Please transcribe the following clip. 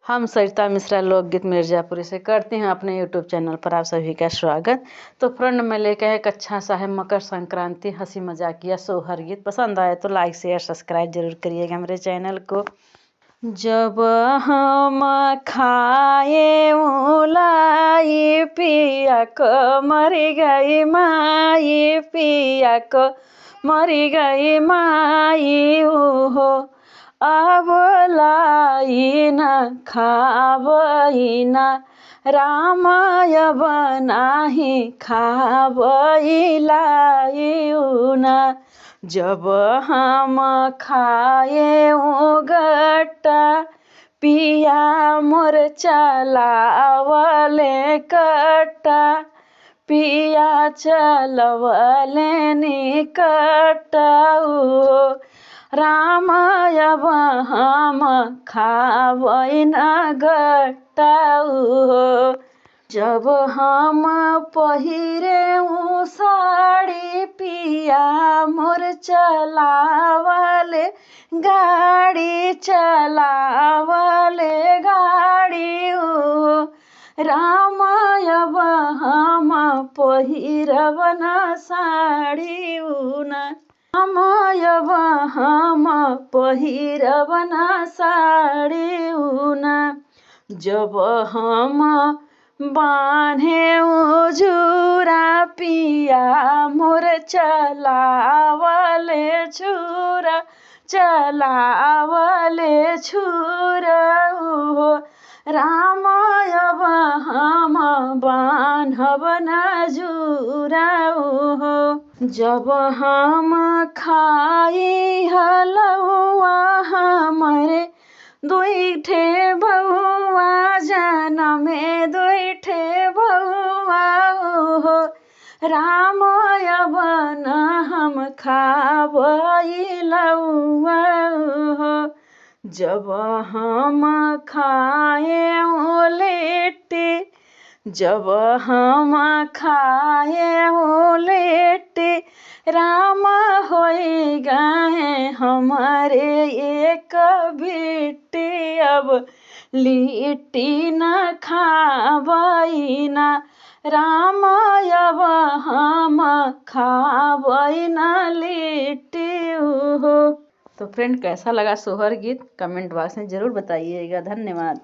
हम सरिता मिश्रा लोकगीत मिर्ज़ापुरी से करते हैं अपने यूट्यूब चैनल पर आप सभी का स्वागत। तो फ्रेंड में लेके है एक अच्छा सा है मकर संक्रांति हंसी मजाकिया सोहर गीत। पसंद आए तो लाइक शेयर सब्सक्राइब जरूर करिएगा मेरे चैनल को। जब हम खाए लाई पिया को मरी गई माई, पिया को मरी गई माई हो। अब लाई न खावई न रामाय बनाही खावई लाई न। जब हम खाए गट्टा पिया मोर चलावले कट्टा, पिया चलवले निकट्टा रामाय हम खावई न गट्टा। जब हम पहिरे साड़ी पिया मोर चलावले गाड़ी, चलावले गाड़ी रामाय हम पहिरब न साड़ी रामाय हम पहिरब न साड़ी जब हम बान्हे जुरा पिया मोर चलावले छुरा, चलावले छुरा रामाय हम बान्हब न जुरा। जब हम खाई हलवा हमरे दुईठे बउआ जनमे दुईठे बउआ रामाय बन हम खावई लउआ। जब हम खाए लिट्टी, जब हम खाए लिट्टी राम होई गए हमारे एक बिट्टी। अब लिट्टी न खावई न रामाय हम खावई न लिट्टी तो फ्रेंड कैसा लगा सोहर गीत कमेंट बॉक्स में ज़रूर बताइएगा। धन्यवाद।